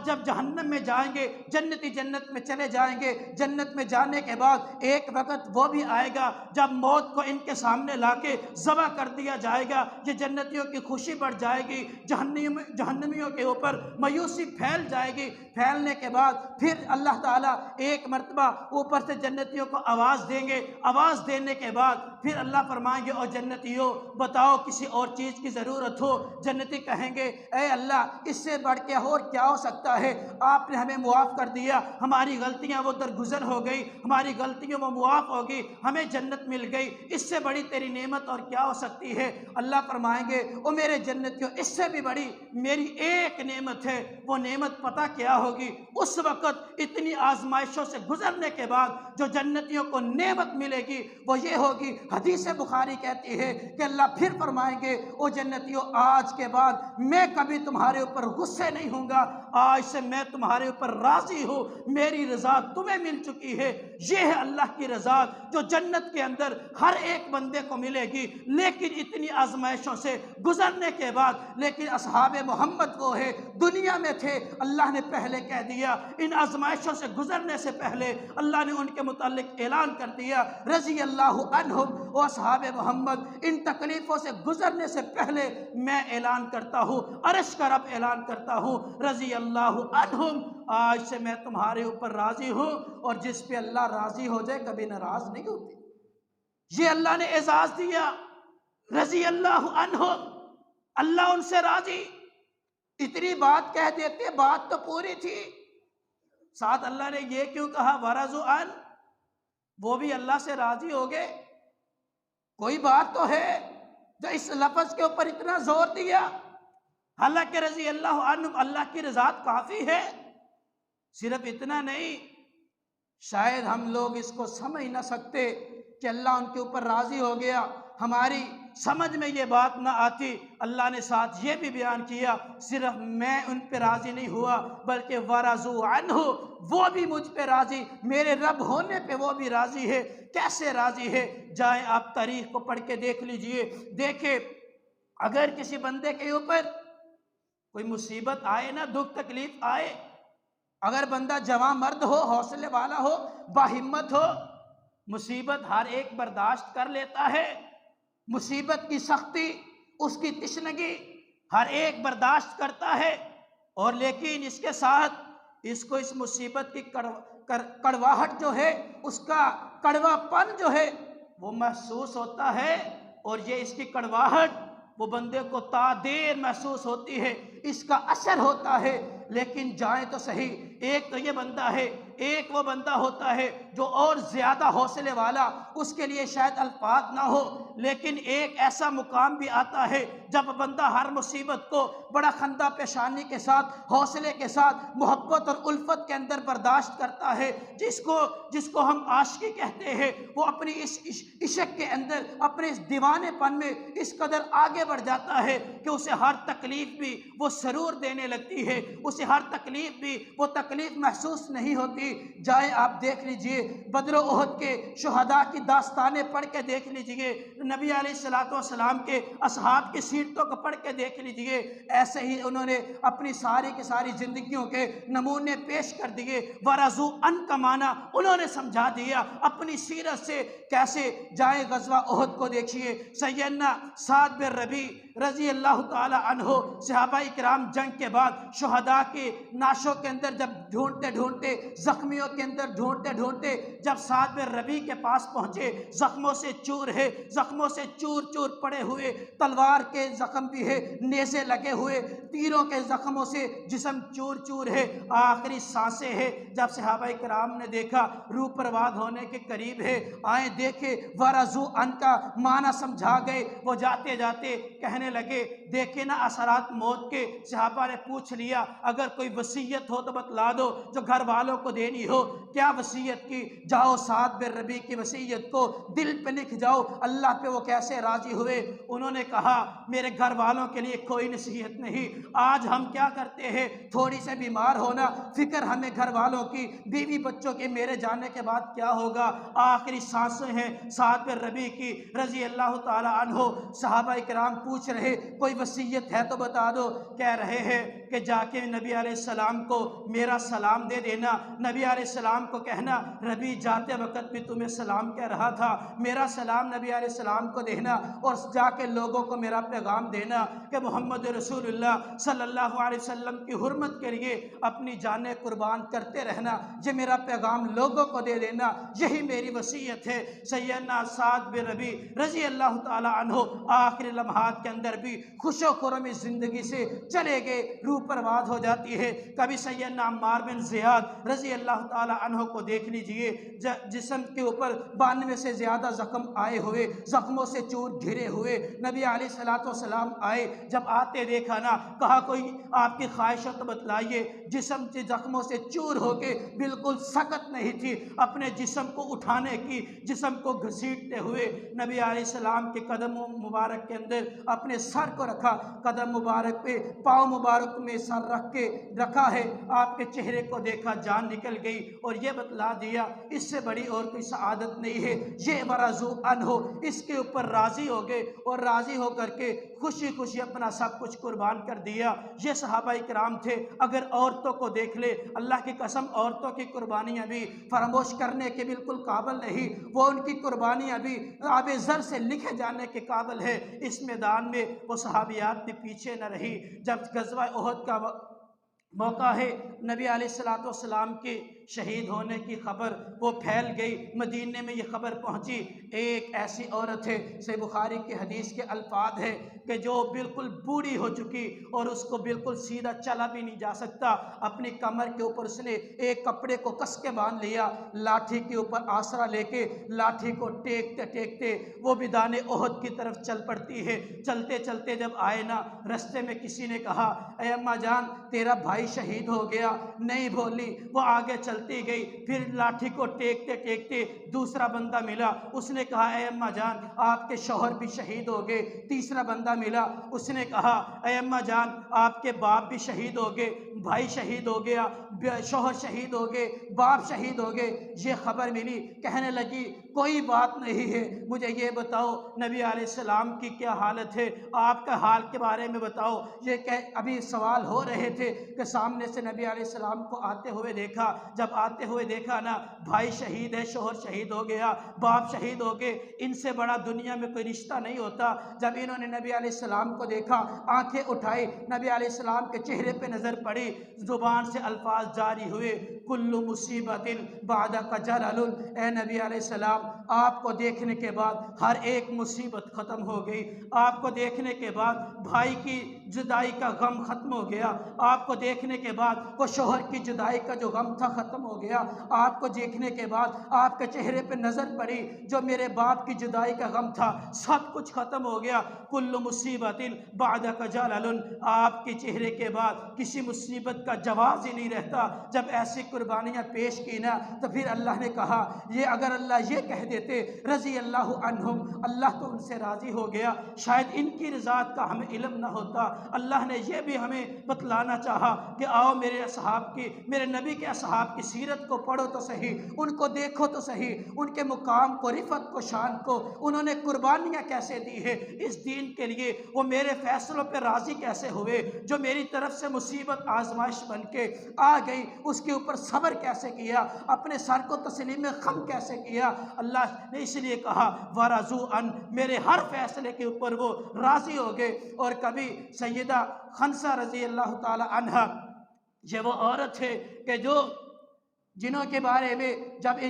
Speaker 2: جب جہنم میں جائیں گے، جنتی جنت میں چلے جائیں گے۔ جنت میں جانے کے بعد ایک وقت وہ بھی آئے گا جب موت کو ان کے سامنے لا کے ذبح کر دیا جائے گا، یہ جنتیوں کی خوشی بڑھ جائے گی، جہنمیوں کے اوپر مایوسی پھیل جائے گی۔ پھیلنے کے بعد پھر اللہ تعالیٰ ایک مرتبہ اوپر سے جنتیوں کو آواز دیں گے۔ آواز دینے کے بعد پھر اللہ فرمائیں گے، او جنتیوں بتاؤ کسی اور چیز کی ضرورت ہو؟ جنتی کہیں گے، اے اللہ اس سے بڑھ کے اور کیا ہو سکتا ہے؟ آپ نے ہمیں معاف کر دیا، ہماری غلطیاں وہ درگزر ہو گئی، ہماری غلطیوں وہ معاف ہو گئی، ہمیں جنت مل گئی، اس سے بڑی تیری نعمت اور کیا ہو سکتی ہے؟ اللہ فرمائیں گے، او میرے جنتیوں اس سے بھی بڑی میری ایک نعمت ہے، وہ نعمت پتہ کیا ہوگی؟ اس وقت اتنی آزمائشوں سے گزرنے کے بعد جو جنتیوں کو نعمت ملے گی وہ یہ ہوگی، حدیث بخاری کہتی ہے کہ اللہ پھر فرمائیں گے، او جنتیوں آج کے بعد میں کبھی تمہارے اوپر غصے نہیں ہوں گا، آج سے میں تمہارے اوپر راضی ہوں، میری رضا تمہیں مل چکی ہے۔ یہ ہے اللہ کی رضا جو جنت کے اندر ہر ایک بندے کو ملے گی، لیکن اتنی آزمائشوں سے گزرنے کے بعد۔ لیکن اصحاب محمد وہ ہے، دنیا میں تھے، اللہ نے پہلے کہہ دیا، ان آزمائشوں سے گزرنے سے پہلے اللہ نے ان کے متعلق اعلان کر دیا رضی اللہ عنہم، وہ اصحاب محمد ان تکلیفوں سے گزرنے سے پہلے میں اعلان کرتا ہوں، عرش کا رب اعلان کرتا ہوں رضی اللہ عنہم، آج سے میں تمہارے اوپر راضی ہوں، اور جس پہ اللہ راضی ہو جائے کبھی ناراض نہیں ہوتی۔ یہ اللہ نے اعزاز دیا رضی اللہ عنہم، اللہ ان سے راضی۔ اتنی بات کہہ دیتے، بات تو پوری تھی، ساتھ اللہ نے یہ کیوں کہا ورضوا عنہ؟ وہ بھی اللہ سے راضی ہو گئے۔ کوئی بات تو ہے جو اس لفظ کے اوپر اتنا زور دیا؟ حالانکہ رضی اللہ عنہ اللہ کی رضا کافی ہے۔ صرف اتنا نہیں، شاید ہم لوگ اس کو سمجھ نہ سکتے کہ اللہ ان کے اوپر راضی ہو گیا، ہماری سمجھ میں یہ بات نہ آتی۔ اللہ نے ساتھ یہ بھی بیان کیا، صرف میں ان پہ راضی نہیں ہوا بلکہ وَرَضُوا عَنْهُ، وہ بھی مجھ پہ راضی، میرے رب ہونے پہ وہ بھی راضی ہے۔ کیسے راضی ہے؟ جائیں آپ تاریخ کو پڑھ کے دیکھ لیجئے۔ دیکھیں، اگر کسی بندے کے اوپر کوئی مصیبت آئے نا، دکھ تکلیف آئے، اگر بندہ جوان مرد ہو، حوصلے والا ہو، باہمت ہو، مصیبت ہر ایک برداشت کر لیتا ہے۔ مصیبت کی سختی، اس کی تشنگی ہر ایک برداشت کرتا ہے، اور لیکن اس کے ساتھ اس کو اس مصیبت کی کڑواہٹ جو ہے، اس کا کڑوا پن جو ہے وہ محسوس ہوتا ہے، اور یہ اس کی کڑواہٹ وہ بندے کو تا دیر محسوس ہوتی ہے، اس کا اثر ہوتا ہے۔ لیکن جائیں تو صحیح، ایک تو یہ بندہ ہے، ایک وہ بندہ ہوتا ہے جو اور زیادہ حوصلے والا، اس کے لیے شاید الفاظ نہ ہو، لیکن ایک ایسا مقام بھی آتا ہے جب بندہ ہر مصیبت کو بڑا خندہ پیشانی کے ساتھ، حوصلے کے ساتھ، محبت اور الفت کے اندر برداشت کرتا ہے۔ جس کو ہم عاشقی کہتے ہیں، وہ اپنی اس عشق کے اندر، اپنے اس دیوانے پن میں اس قدر آگے بڑھ جاتا ہے کہ اسے ہر تکلیف بھی وہ سرور دینے لگتی ہے، اسے ہر تکلیف بھی وہ تکلیف محسوس نہیں ہوتی۔ جائیں آپ دیکھ لیجئے، بدر و احد کے شہداء کی داستانیں پڑھ کے دیکھ لیجئے، نبی علیہ السلام کے اصحاب کی سیرتوں کو پڑھ کے دیکھ لیجئے، ایسے ہی انہوں نے اپنی ساری کی ساری زندگیوں کے نمونے پیش کر دیے۔ وَرَضُوا عَنْهُ کا معنی انہوں نے سمجھا دیا اپنی سیرت سے کیسے۔ جائیں غزوہ احد کو دیکھیے، سیدنا سعد بن ربیع رضی اللہ تعالی عنہ، صحابہ کرام جنگ کے بعد شہداء کے نعشوں کے اندر جب ڈھونڈتے ڈھونڈتے، زخمیوں کے اندر ڈھونڈتے ڈھونڈتے جب سعد بن ربیع کے پاس پہنچے، زخموں سے چور ہے، زخموں سے چور چور پڑے ہوئے، تلوار کے زخم بھی ہے، نیزے لگے ہوئے، تیروں کے زخموں سے جسم چور چور ہے، آخری سانسیں ہے۔ جب صحابہ کرام نے دیکھا روح پرواز ہونے کے قریب ہے، آئیں دیکھے وَرَضُوا عَنْهُ کا معنی سمجھا گئے۔ وہ جاتے جاتے کہنے لگے، دیکھیں نا اثرات موت کے۔ صحابہ نے پوچھ لیا، اگر کوئی وصیت ہو تو بتلا دو جو گھر والوں کو دینی ہو۔ کیا وصیت کی؟ جاؤ سعد بن ربیع کی وصیت کو دل پہ لکھ جاؤ، اللہ پہ وہ کیسے راضی ہوئے۔ انہوں نے کہا، میرے گھر والوں کے لیے کوئی نصیحت نہیں۔ آج ہم کیا کرتے ہیں، تھوڑی سے بیمار ہونا، فکر ہمیں گھر والوں کی، بیوی بچوں کے، میرے جانے کے بعد کیا ہوگا۔ آخری سانسیں ہیں سعد بن ربیع کی رضی اللہ تعالی عنہ۔ صحابہ کرام پوچھ رہے، کوئی وصیت ہے تو بتا دو۔ کہہ رہے ہیں کہ جا کے نبی علیہ السلام کو میرا سلام دے دینا، نبی علیہ السلام کو کہنا ربیع جاتے وقت بھی تمہیں سلام کہہ رہا تھا، میرا سلام نبی علیہ السلام کو دینا، اور جا کے لوگوں کو میرا پیغام دینا کہ محمد رسول اللہ صلی اللہ علیہ وسلم کی حرمت کے لیے اپنی جانیں قربان کرتے رہنا، یہ میرا پیغام لوگوں کو دے دینا، یہی میری وصیت ہے۔ سیدنا سعد بن ربیع رضی اللہ تعالی عنہ آخری لمحات کے اندر بھی خوش و خرم اس زندگی سے چلے گئے، روح پرواز ہو جاتی ہے۔ کبھی سیدنا عمار بن زیاد رضی اللہ تعالی عنہ کو دیکھ لیجئے، جسم کے اوپر 92 سے زیادہ زخم آئے ہوئے، زخموں سے چور گھرے ہوئے، نبی علیہ السلام آئے، جب آتے دیکھا نا، کہا کوئی آپ کی خواہش ہو تو بتلائیے۔ جسم کے زخموں سے چور ہو کے بالکل سکت نہیں تھی اپنے جسم کو اٹھانے کی، جسم کو گھسیٹتے ہوئے نبی علیہ السلام کے قدم مبارک کے اندر اپنے سر کو رکھا، قدم مبارک پہ پاؤں مبارک میں سر رکھ کے رکھا ہے، آپ کے چہرے کو دیکھا، جان نکل گئی، اور یہ بتلا دیا اس سے بڑی اور کوئی سعادت نہیں ہے۔ یہ وَرَضُوا عَنْهُ، اس کے اوپر راضی ہو گئے، اور راضی ہو کر کے خوشی خوشی اپنا سب کچھ قربان کر دیا۔ یہ صحابہ کرام تھے۔ اگر عورتوں کو دیکھ لے، اللہ کی قسم عورتوں کی قربانیاں بھی فراموش کرنے کے بالکل قابل نہیں، وہ ان کی قربانیاں بھی آب زر سے لکھے جانے کے قابل ہے۔ اس میدان میں وہ صحابیات بھی پیچھے نہ رہی۔ جب غزوہ احد کا موقع ہے نبی علیہ الصلوۃ والسلام کے شہید ہونے کی خبر وہ پھیل گئی، مدینے میں یہ خبر پہنچی۔ ایک ایسی عورت ہے، صحیح بخاری کی حدیث کے الفاظ ہے کہ جو بالکل بوڑھی ہو چکی اور اس کو بالکل سیدھا چلا بھی نہیں جا سکتا، اپنی کمر کے اوپر اس نے ایک کپڑے کو کس کے باندھ لیا، لاٹھی کے اوپر آسرا لے کے لاٹھی کو ٹیکتے ٹیکتے وہ میدان احد کی طرف چل پڑتی ہے۔ چلتے چلتے جب آئے نا، رستے میں کسی نے کہا اے اماں جان تیرا بھائی شہید ہو گیا، نہیں بولی، وہ آگے چلتی گئی، پھر لاٹھی کو ٹیکتے ٹیکتے دوسرا بندہ ملا، اس نے کہا اے اماں جان آپ کے شوہر بھی شہید ہو گئے، تیسرا بندہ ملا، اس نے کہا اے اماں جان آپ کے باپ بھی شہید ہو گئے، بھائی شہید ہو گیا، شوہر شہید ہو گئے، باپ شہید ہو گئے۔ یہ خبر ملی، کہنے لگی کوئی بات نہیں ہے، مجھے یہ بتاؤ نبی علیہ السلام کی کیا حالت ہے، آپ کا حال کے بارے میں بتاؤ۔ یہ کہ ابھی سوال ہو رہے تھے کہ سامنے سے نبی علیہ السلام کو آتے ہوئے دیکھا، جب آتے ہوئے دیکھا نا، بھائی شہید ہے، شوہر شہید ہو گیا، باپ شہید ہو گئے، ان سے بڑا دنیا میں کوئی رشتہ نہیں ہوتا۔ جب انہوں نے نبی علیہ السلام کو دیکھا، آنکھیں اٹھائی، نبی علیہ السلام کے چہرے پہ نظر پڑی، زبان سے الفاظ جاری ہوئے، کل مصیبت بعدک جلل، اے نبی علیہ السلام آپ کو دیکھنے کے بعد ہر ایک مصیبت ختم ہو گئی، آپ کو دیکھنے کے بعد بھائی کی جدائی کا غم ختم ہو گیا، آپ کو دیکھنے کے بعد وہ شوہر کی جدائی کا جو غم تھا ختم ہو گیا، آپ کو دیکھنے کے بعد آپ کے چہرے پہ نظر پڑی جو میرے باپ کی جدائی کا غم تھا سب کچھ ختم ہو گیا، کل مصیبت بعدک جلل، آپ کے چہرے کے بعد کسی مصیبت کا جواز ہی نہیں رہتا۔ جب ایسی قربانیاں پیش کی نا تو پھر اللہ نے کہا یہ اگر اللہ یہ کہہ دیتے رضی اللہ عنہم، اللہ تو ان سے راضی ہو گیا، شاید ان کی رضاعت کا ہمیں علم نہ ہوتا۔ اللہ نے یہ بھی ہمیں بتلانا چاہا کہ آؤ میرے اصحاب کی، میرے نبی کے اصحاب کی سیرت کو پڑھو تو صحیح، ان کو دیکھو تو صحیح، ان کے مقام کو، رفعت کو، شان کو، انہوں نے قربانیاں کیسے دی ہے اس دین کے لیے، وہ میرے فیصلوں پہ راضی کیسے ہوئے، جو میری طرف سے مصیبت آزمائش بن کے آ گئی اس کے اوپر صبر کیسے کیا، اپنے سر کو تسلیم خم کیسے کیا۔ اللہ نے اس لیے کہا وَرَضُوا عَنْ، میرے ہر فیصلے کے اوپر وہ راضی ہو گئے۔ اور کبھی سیدہ خنسہ رضی اللہ تعالی عنہا، یہ وہ عورت ہے کہ جنہوں کے بارے میں جب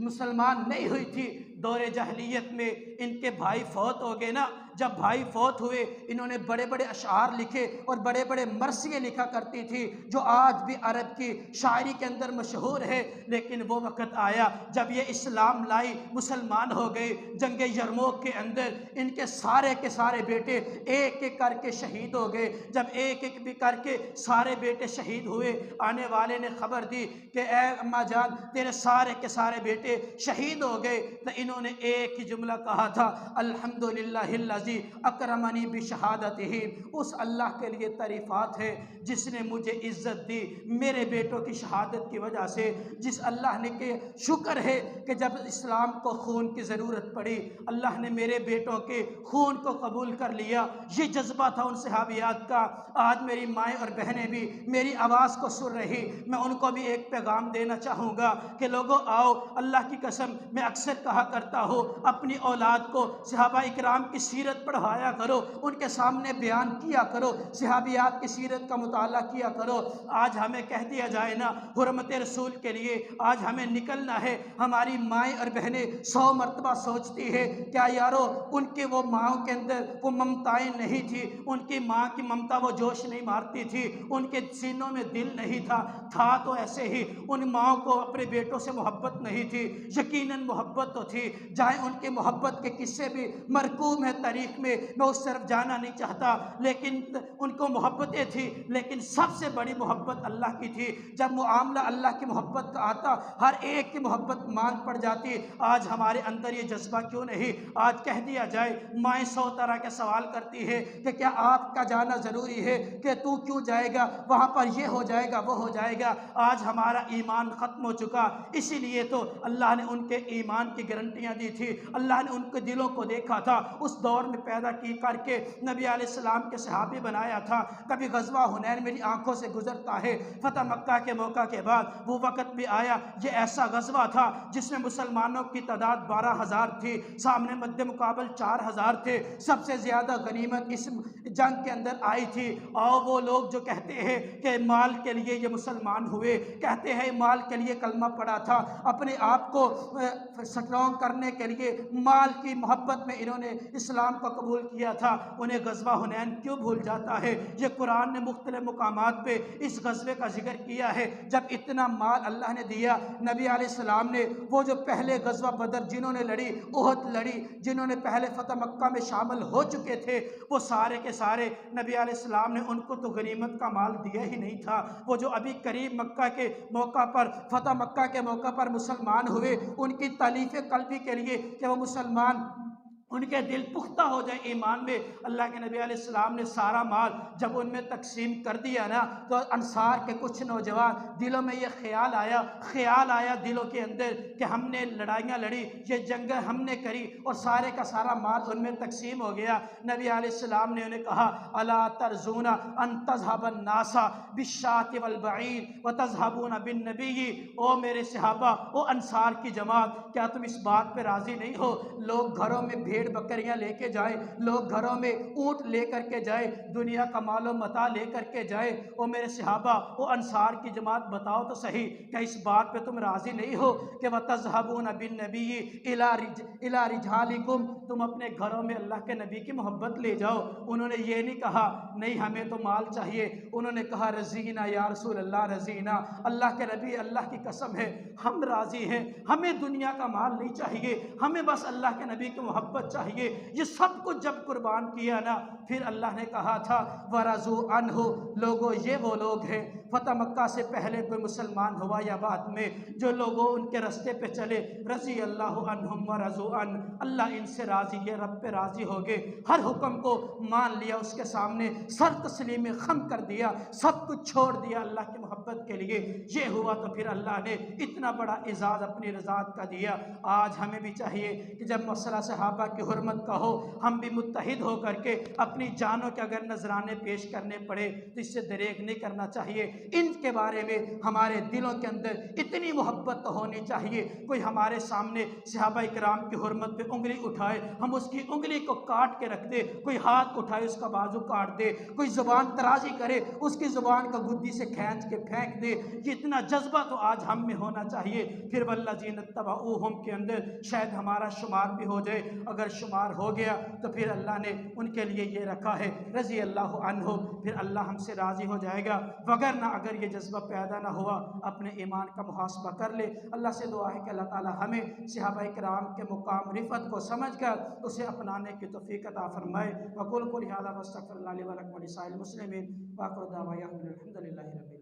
Speaker 2: مسلمان نہیں ہوئی تھی دور جاہلیت میں ان کے بھائی فوت ہو گئے نا، جب بھائی فوت ہوئے انہوں نے بڑے بڑے اشعار لکھے اور بڑے بڑے مرثیے لکھا کرتی تھی جو آج بھی عرب کی شاعری کے اندر مشہور ہے۔ لیکن وہ وقت آیا جب یہ اسلام لائی، مسلمان ہو گئے، جنگ یرموک کے اندر ان کے سارے بیٹے ایک ایک کر کے شہید ہو گئے۔ جب ایک ایک بھی کر کے سارے بیٹے شہید ہوئے، آنے والے نے خبر دی کہ اے اماں جان تیرے سارے کے سارے بیٹے شہید ہو گئے، تو انہوں نے ایک ہی جملہ کہا تھا الحمدللہ الذی اکرمنی بشہادتہ، اس اللہ کے لیے تعریفات ہے جس نے مجھے عزت دی میرے بیٹوں کی شہادت کی وجہ سے، جس اللہ نے کہ شکر ہے کہ جب اسلام کو خون کی ضرورت پڑی اللہ نے میرے بیٹوں کے خون کو قبول کر لیا۔ یہ جذبہ تھا ان صحابیات کا۔ آج میری مائیں اور بہنیں بھی میری آواز کو سن رہی، میں ان کو بھی ایک پیغام دینا چاہوں گا کہ لوگوں آؤ، اللہ کی قسم میں اکثر کہا کرتا ہوں اپنی اولاد کو صحابہ اکرام کی سیرت پڑھایا کرو، ان کے سامنے بیان کیا کرو، صحابیات کی سیرت کا مطالعہ کیا کرو۔ آج ہمیں کہہ دیا جائے نا حرمت رسول کے لیے آج ہمیں نکلنا ہے، ہماری مائیں اور بہنیں 100 مرتبہ سوچتی ہے کیا یارو ان کے وہ ماؤں کے اندر وہ ممتائیں نہیں تھی، ان کی ماں کی ممتا وہ جوش نہیں مارتی تھی، ان کے سینوں میں دل نہیں تھا تو ایسے ہی ان ماؤں کو اپنے بیٹوں سے محبت نہیں تھی، یقیناً محبت تو تھی، جائے ان کے محبت کے قصے بھی مرقوم ہے تاریخ میں اس طرف جانا نہیں چاہتا، لیکن ان کو محبتیں تھی، لیکن سب سے بڑی محبت اللہ کی تھی۔ جب معاملہ اللہ کی محبت کا آتا ہر ایک کی محبت مانگ پڑ جاتی۔ آج ہمارے اندر یہ جذبہ کیوں نہیں؟ آج کہہ دیا جائے مائیں 100 طرح کے سوال کرتی ہے کہ کیا آپ کا جانا ضروری ہے، کہ تو کیوں جائے گا، وہاں پر یہ ہو جائے گا وہ ہو جائے گا۔ آج ہمارا ایمان ختم ہو چکا، اسی لیے تو اللہ نے ان کے ایمان کی گارنٹیاں دی تھی، اللہ نے ان کے دلوں کو دیکھا تھا، اس دور میں پیدا کی کر کے نبی علیہ السلام کے صحابی بنایا تھا۔ کبھی غزوہ حنین میری آنکھوں سے گزرتا ہے، فتح مکہ کے موقع کے بعد وہ وقت بھی آیا، یہ ایسا غزوہ تھا جس میں مسلمانوں کی تعداد 12,000 تھی، سامنے مد مقابل 4,000 تھے، سب سے زیادہ غنیمت اس جنگ کے اندر آئی تھی، اور وہ لوگ جو کہتے ہیں کہ مال کے لیے یہ مسلمان ہوئے، کہتے ہیں مال کے لیے کلمہ پڑا تھا، اپنے آپ کو سٹرونگ کرنے کے لیے مال کی محبت میں انہوں نے اسلام کو قبول کیا تھا، انہیں غزوہ حنین کیوں بھول جاتا ہے؟ یہ قرآن نے مختلف مقامات پہ اس غزوے کا ذکر کیا ہے۔ جب اتنا مال اللہ نے دیا، نبی علیہ السلام نے وہ جو پہلے غزوہ بدر جنہوں نے لڑی، احد لڑی، جنہوں نے پہلے فتح مکہ میں شامل ہو چکے تھے، وہ سارے کے سارے نبی علیہ السلام نے ان کو تو غنیمت کا مال دیا ہی نہیں تھا۔ وہ جو ابھی قریب مکہ کے موقع پر، فتح مکہ کے موقع پر مسلمان ہوئے، ان کی تالیف قلبی کے لیے کہ وہ مسلمان ان کے دل پختہ ہو جائے ایمان میں، اللہ کے نبی علیہ السلام نے سارا مال جب ان میں تقسیم کر دیا نا، تو انصار کے کچھ نوجوان دلوں میں یہ خیال آیا دلوں کے اندر کہ ہم نے لڑائیاں لڑی، یہ جنگیں ہم نے کری، اور سارے کا سارا مال ان میں تقسیم ہو گیا۔ نبی علیہ السلام نے انہیں کہا الا ترضون ان تذهب الناس بالشاة والبعیر وتذهبون بالنبی، او میرے صحابہ، او انصار کی جماعت، کیا تم اس بات پہ راضی نہیں ہو؟ لوگ گھروں میں بھیڑ بکریاں لے کے جائے، لوگ گھروں میں اونٹ لے کر کے جائے، دنیا کا مال و متاع لے کر کے جائے، او میرے صحابہ، او انصار کی جماعت، بتاؤ تو صحیح کہ اس بات پہ تم راضی نہیں ہو کہ وَتَذْهَبُونَ بِالنَّبِيِّ إِلَىٰ رِجَالِكُمْ، تم اپنے گھروں میں اللہ کے نبی کی محبت لے جاؤ؟ انہوں نے یہ نہیں کہا نہیں ہمیں تو مال چاہیے، انہوں نے کہا رضینا یا رسول اللہ، رضینا، اللہ کے نبی، اللہ کی قسم ہے ہم راضی ہیں، ہمیں دنیا کا مال نہیں چاہیے، ہمیں بس اللہ کے نبی کی محبت چاہیے۔ یہ سب کچھ جب قربان کیا نا، پھر اللہ نے کہا تھا وَرَضُوا عَنْهُ، لوگوں یہ وہ لوگ ہیں، فتح مکہ سے پہلے کوئی مسلمان ہوا یا بعد میں، جو لوگوں ان کے رستے پہ چلے، رضی اللہ عنہم ورضوا عنہ، اللہ ان سے راضی ہے، رب پہ راضی ہو گئے، ہر حکم کو مان لیا، اس کے سامنے سر تسلیم خم کر دیا، سب کچھ چھوڑ دیا اللہ کی محبت کے لیے۔ یہ ہوا تو پھر اللہ نے اتنا بڑا اعزاز اپنی رضاعت کا دیا۔ آج ہمیں بھی چاہیے کہ جب مسئلہ صحابہ کی حرمت کا ہو، ہم بھی متحد ہو کر کے اپنی جانوں کے اگر نذرانے پیش کرنے پڑے تو اس سے دریغ نہیں کرنا چاہیے۔ ان کے بارے میں ہمارے دلوں کے اندر اتنی محبت تو ہونی چاہیے، کوئی ہمارے سامنے صحابہ کرام کی حرمت پہ انگلی اٹھائے، ہم اس کی انگلی کو کاٹ کے رکھ دے، کوئی ہاتھ اٹھائے اس کا بازو کاٹ دے، کوئی زبان ترازی کرے اس کی زبان کو گدی سے کھینچ کے پھینک دے، یہ اتنا جذبہ تو آج ہم میں ہونا چاہیے۔ پھر والذین اتبعوہم کے اندر شاید ہمارا شمار بھی ہو جائے، اگر شمار ہو گیا تو پھر اللہ نے ان کے لیے یہ رکھا ہے رضی اللہ عنہ، پھر اللہ ہم سے راضی ہو جائے گا۔ وگرنہ اگر یہ جذبہ پیدا نہ ہوا، اپنے ایمان کا محاسبہ کر لے۔ اللہ سے دعا ہے کہ اللہ تعالی ہمیں صحابہ کرام کے مقام رفعت کو سمجھ کر اسے اپنانے کی توفیق عطا فرمائے۔ وقول قولی ھذا واستغفر اللہ لی ولکم ولسائر المسلمین، وآخر دعوانا الحمد للہ رب العالمین۔